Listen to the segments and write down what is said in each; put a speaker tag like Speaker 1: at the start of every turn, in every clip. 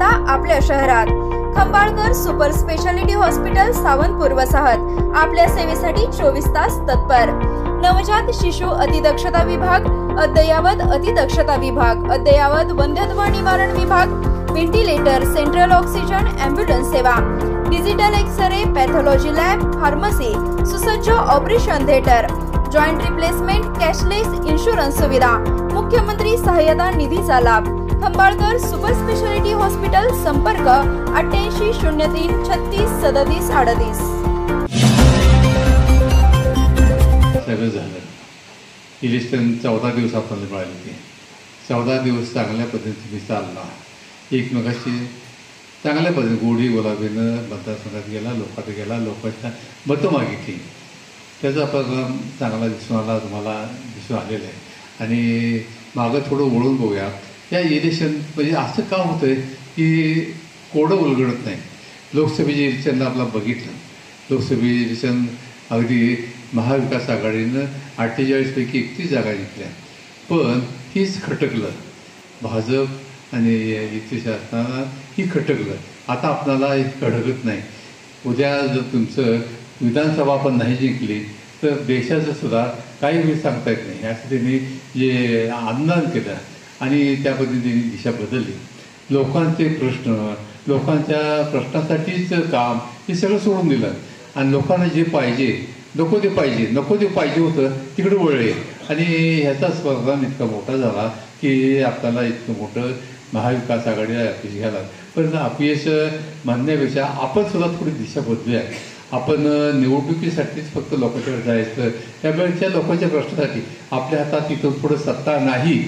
Speaker 1: आता आपल्या शहरात Khambalkar super speciality hospital Sawantpur वसाहत आपल्या सेवेसाठी 24 तास तत्पर। नवजात शिशु अतिदक्षता विभाग, अद्ययावत अतिदक्षता विभाग, अद्ययावत वंध्यत्व निवारण विभाग, व्हेंटिलेटर, सेंट्रल ऑक्सिजन, एम्ब्युलन्स सेवा, digital x ray, pathology lab, pharmacy, सुसज्ज operation theatre, joint replacement, cashless insurance सुविधा, मुख्यमंत्री सहाय्यता निधीचा लाभ। खंबाळकर सुपर स्पेशालिटी हॉस्पिटल, संपर्क 88 03 36 37 38।
Speaker 2: सगळं झालं। इलेक्शन 14 दिवस आपल्याला मिळाले होते। 14 दिवस चांगल्या पद्धतीने चालला, एकमेकाशी चांगल्या पद्धतीने गोडी गुलाबीनं मतदारसंघात गेला, लोकांत गेला, लोकांच्या मतं मागितली। त्याचा परिणाम चांगला दिसून आला, तुम्हाला दिसून आलेला आहे। आणि मागं थोडं वळून बघूया, या इलेक्शन म्हणजे असं का होतं आहे की कोडं उलगडत नाही। लोकसभेच्या इलेक्शनला आपला बघितलं, लोकसभे इलेक्शन अगदी महाविकास आघाडीनं 48 पैकी 31 जागा जिंकल्या, पण तीच खटकलं। भाजप आणि युती शासनाला ही खटकलं। आता आपल्याला हे खटकत नाही। उद्या जर तुमचं विधानसभा पण नाही जिंकली तर देशाचं सुद्धा काही वेळ सांगता येत नाही। यासाठी त्यांनी जे आंदोलन केलं आणि त्या पद्धतीने दिशा बदलली। लोकांचे प्रश्न, लोकांच्या प्रश्नासाठीच काम हे सगळं सोडून दिलं आणि लोकांना जे पाहिजे, नको ते पाहिजे होतं तिकडे वळले। आणि ह्याचा स्पर्धा इतका मोठा झाला की आपल्याला इतकं मोठं महाविकास आघाडीला अपयश घ्यायला। पण अपयश म्हणण्यापेक्षा आपण सुद्धा थोडी दिशा बदलूया। आपण निवडणुकीसाठीच फक्त लोकांच्याकडे जायचं, त्यापेक्षा लोकांच्या प्रश्नासाठी आपल्या हातात इथून पुढं सत्ता नाही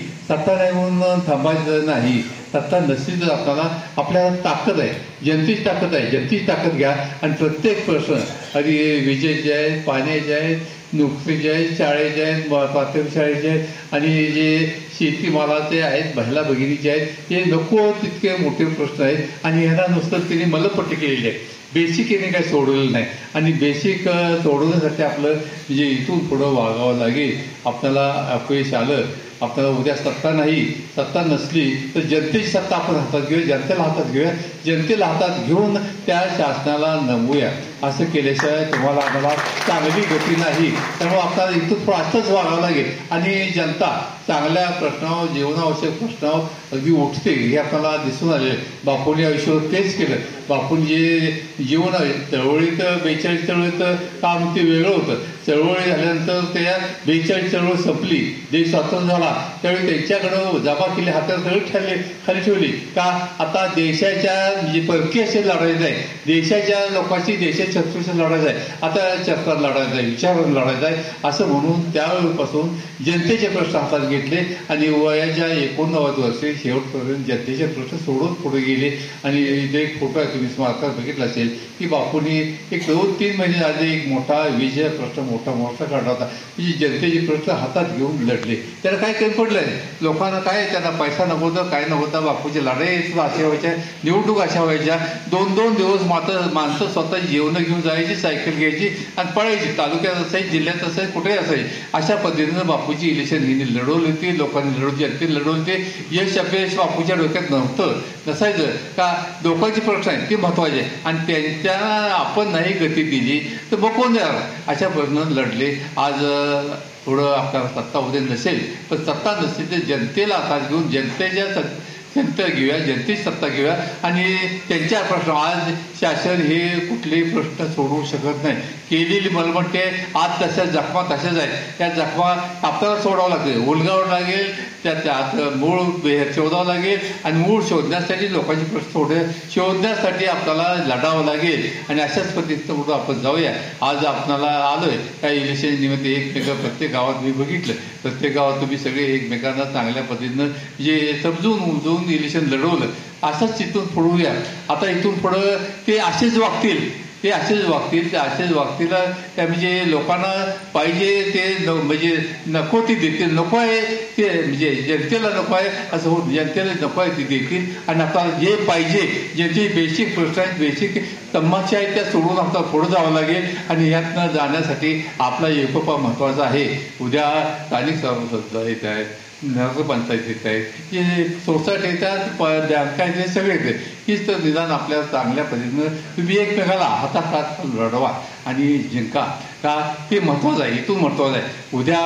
Speaker 2: म्हणून थांबायचं नाही। सत्ता नसली तर आपल्या हातात ताकद आहे, जनतेची ताकद आहे। जनतेची ताकद घ्या आणि प्रत्येक प्रश्न, अगदी विजेचे आहेत, पाण्याचे आहेत, नोकरीचे आहेत, शाळेचे आहेत, प्राथमिक शाळेचे आहेत आणि जे शेतीमालाचे आहेत, महिला भगिनीचे आहेत, हे नको तितके मोठे प्रश्न आहेत। आणि ह्यांना नुसतं त्यांनी मलपट्टी केलेली आहे, बेसिक याने काही सोडवलेलं नाही। आणि बेसिक सोडवण्यासाठी आपलं म्हणजे इथून पुढं वागावं लागेल। आपल्याला अपयश आलं, आपल्याला उद्या सत्ता नसली तर जनतेची सत्ता आपण हातात घेऊया, जनतेला हातात घेऊन त्या शासनाला नमवूया। असं केल्याशिवाय तुम्हाला आम्हाला चांगली गती नाही। त्यामुळे आपल्याला इथून थोडं असंच वागावं लागेल आणि जनता चांगल्या प्रश्नावर, जीवनावश्यक प्रश्नावर अगदी उठते हे आपल्याला दिसून आले। बापूंनी आयुष्यावर तेच केलं। बापून जे जीवन आहे, चळवळीत 42 चळवळीत काम ते वेगळं होतं। चळवळी झाल्यानंतर त्या 42 चळवळ संपली, देश स्वतंत्र झाला, त्यावेळी त्यांच्याकडं जमा केली, हातात सगळं खाली ठेवली का आता देशाच्या म्हणजे परकीय लढायचं आहे, देशाच्या लोकांशी, देशाच्या शत्रूशी लढायचं आहे, आता चक्रात लढायचं आहे, विचारावर लढायचं आहे असं म्हणून त्यावेळेपासून जनतेचे प्रश्न हातात घेतले आणि वयाच्या 89 वर्षे शेवटपर्यंत जनतेचे प्रश्न सोडून पुढे गेले। आणि इथे एक फोटो आहे, तुम्ही स्मारकात बघितला असेल की बापूंनी एक 2-3 महिने आधी एक मोठा विजय प्रश्न मोठा काढला होता, की जनतेचे प्रश्न हातात घेऊन लढले। त्याला काय कमी पडलं आहे, लोकांना काय, त्यांना पैसा नव्हता, काय नव्हता, बापूचे लढाई अशा व्हायच्या, निवडणूक अशा व्हायच्या। 2-2 दिवस माणसं स्वतः जेवणं घेऊन जायची, सायकल घ्यायची आणि पळायची, तालुक्यात असायची, जिल्ह्यात असायची, कुठेही असायची। अशा पद्धतीनं बापूची इलेक्शन हिने लढवली होती, लोकांनी जनतेने लढवली होती। यश अपयश बापूच्या डोक्यात नसायचं का, लोकांचे प्रश्न आहेत ते महत्त्वाचे आणि त्यांच्या आपण नाही गती दिली तर मग कोण देणार, अशा प्रश्न लढले। आज थोडं आपल्याला सत्ता उद्या नसेल, पण सत्ता नसली तर जनतेला हातात घेऊन जनतेची सत्ता घेऊया आणि त्यांच्या प्रश्न, आज शासन हे कुठलेही प्रश्न सोडवू शकत नाही। केलेली मलमट्टे आज तशा जखमा तशाच आहेत, त्या जखमा आपल्याला सोडावं लागेल, उलगावं लागेल, त्यात मूळ शोधावं लागेल आणि मूळ शोधण्यासाठी लोकांचे प्रश्न शोधण्यासाठी आपल्याला लढावं लागेल आणि अशाच पद्धतीनं पुढं आपण जाऊया। आज आपल्याला आलोय त्या इलेक्शन निमित्त प्रत्येक गावात मी बघितलं, प्रत्येक गावात तुम्ही सगळे एकमेकांना चांगल्या पद्धतीनं जे समजून उमजून इलेक्शन लढवलं। असंच इथून पुढूया। आता इथून पुढं ते असेच वागतील, त्या म्हणजे लोकांना पाहिजे ते म्हणजे नको ते देतील, नको आहे ते म्हणजे जनतेला नको आहे असं होत, जनतेला नको आहे ते देतील आणि आपल्याला जे पाहिजे, ज्यांचे बेसिक प्रश्न आहेत, बेसिक तमाशा आहेत त्या सोडून आपल्याला पुढे जावं लागेल आणि ह्यातनं जाण्यासाठी आपला एकोपा महत्त्वाचा आहे. उद्या स्थानिक स्वराज्य येत आहे, नगरपंचायत येत आहे, जे सोसायटी येतात, बँका येते, सगळे येते. हीच तर निदान आपल्या चांगल्या पद्धतीनं तुम्ही एकमेकाला हाताहात लढवा आणि जिंका का हे महत्त्वाचं आहे. इथून महत्त्वाचं आहे. उद्या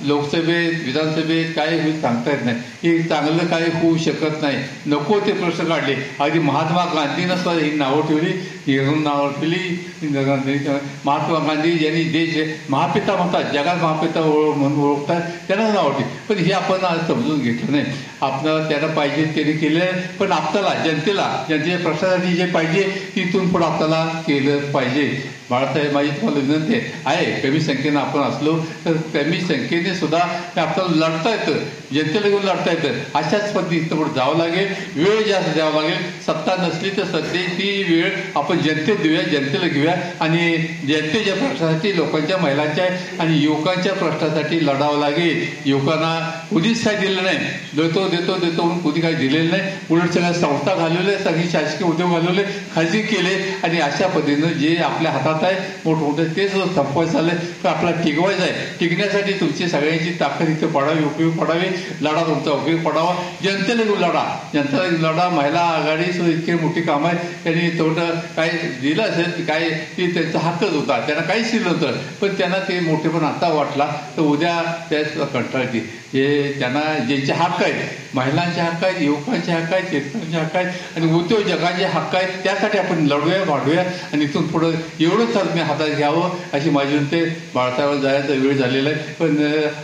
Speaker 2: लोकसभेत विधानसभेत काय होईल सांगता येत नाही. हे चांगलं काही होऊ शकत नाही. नको ते प्रश्न काढले. अगदी महात्मा गांधीनं सुद्धा ही नावं ठेवली, नेहरूंनी नावं ठेवली. महात्मा गांधी यांनी देश महापिता म्हणतात, जगात महापिता म्हणून ओळखतात, त्यांना नावं ठेवली. पण हे आपण आज समजून घेतलं नाही. आपलं त्यांना पाहिजे त्यांनी केलं, पण आपल्याला जनतेच्या प्रश्नासाठी जे पाहिजे तिथून पण आपल्याला केलं पाहिजे. बाळासाहेब, माझी तुम्हाला विनंती आहे, कमी संख्येनं आपण असलो तर कमी संख्येने सुद्धा आपल्याला लढता येतं, जनतेला घेऊन लढता येतं. अशाच पद्धतीनं पुढे जावं लागेल. वेळ जास्त द्यावं लागेल. सत्ता नसली तर सध्या ती वेळ आपण जनतेत देऊया, जनतेला घेऊया आणि जनतेच्या प्रश्नासाठी, लोकांच्या, महिलांच्या आणि युवकांच्या प्रश्नासाठी लढावं लागेल. युवकांना कुणीच काय दिलं नाही. देतो देतो देतो म्हणून कुणी काही दिलेलं नाही. उलट सगळ्या संस्था घालवले, सगळी शासकीय उद्योग घालवले, खाजगी केले आणि अशा पद्धतीनं जे आपल्या हातात आहे मोठमोठे ते सुद्धा संपवायचं झालं. तर आपल्याला टिकवायचं आहे. टिकण्यासाठी तुमची सगळ्यांची ताकद इथे पडावी, उपयोग पडावी, लढा तुमचा उपयोग पडावा. जनतेला घेऊन लढा, जनतेला घेऊन लढा. महिला आघाडी सुद्धा इतकी मोठी काम आहे. त्यांनी थोडं काय दिलं असेल काय की त्यांचा हक्कच होता, त्यांना काहीच दिलं नव्हतं, पण त्यांना ते मोठेपण आता वाटला तर उद्या त्याच कंटाळतील. जे त्यांना ज्यांचे हक्क आहेत, महिलांचे हक्क आहेत, युवकांचे हक्क आहेत, शेतकऱ्यांचे हक्क आहेत आणि उद्योजकांचे हक्क आहेत, त्यासाठी आपण लढूया, वाढूया आणि इथून पुढं एवढंच मी हातात घ्यावं अशी माझी विनंती. बाळासाहेबांना जायचा वेळ झालेला आहे, पण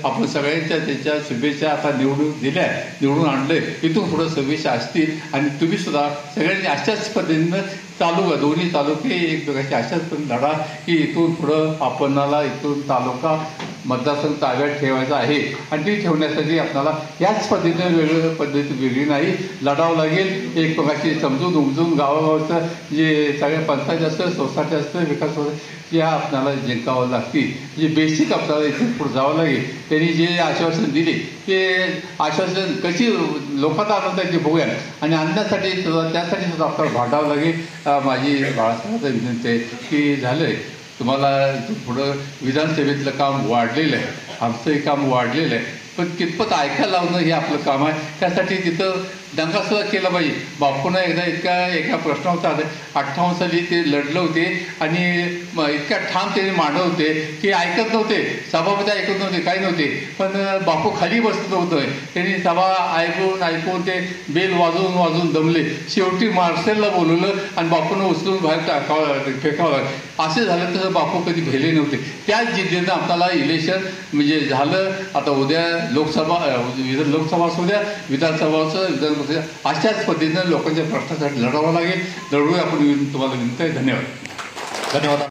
Speaker 2: आपण सगळ्यांच्या त्याच्या शुभेच्छा आता निवडून आणलंय. इथून पुढं शुभेच्छा असतील आणि तुम्ही सुद्धा सगळ्यांनी अशाच पद्धतीनं तालुका, दोन्ही तालुके एकमेकांची अशाच पद्धतीने लढा की इथून पुढं आपणाला इथून तालुका मतदारसंघ ताब्यात ठेवायचा आहे आणि ती ठेवण्यासाठी आपल्याला याच पद्धतीने वेगळी नाही लढावं लागेल. एकमेकाशी समजून उमजून गावागावचं जे सगळ्या पंचायत असतं, सोसायटी असतं, विकास या आपल्याला जिंकावं लागतील. जे बेसिक आपल्याला इथून पुढे जावं लागेल. त्यांनी जे आश्वासन दिले ते आश्वासन कशी लोकांना आनंदाची बघूया आणि आणण्यासाठी सुद्धा त्यासाठी सुद्धा आपल्याला भांडावं लागेल. माझी बाळासाहेबांना विनंती आहे की झालं आहे तुम्हाला इथून पुढं विधानसभेतलं काम वाढलेलं आहे, आमचंही काम वाढलेलं आहे, पण कितपत ऐकायला लावणं हे आपलं काम आहे. त्यासाठी तिथं दंगासुद्धा केला पाहिजे. बापूंना एकदा एका प्रश्नावर आलं, 58 साली ते लढले होते आणि इतक्या ठाम ते मांडत होते की ऐकत नव्हते, सभामध्ये ऐकत नव्हते, काही नव्हते, पण बापू खाली बसत नव्हतं. त्यांनी सभा ऐकून ते बेल वाजवून दमले. शेवटी मार्शलला बोलवलं आणि बापूंना उचलून बाहेर फेकावं लागलं. असे झालं तसं बापू कधी भेले नव्हते. त्याच जिद्दीनं आपल्याला इलेक्शन म्हणजे झालं. आता उद्या लोकसभा असू द्या, विधानसभा असो, अशाच पद्धतीनं लोकांच्या प्रश्नासाठी लढावं लागेल. लढूया आपण. तुम्हाला विनंती आहे. धन्यवाद.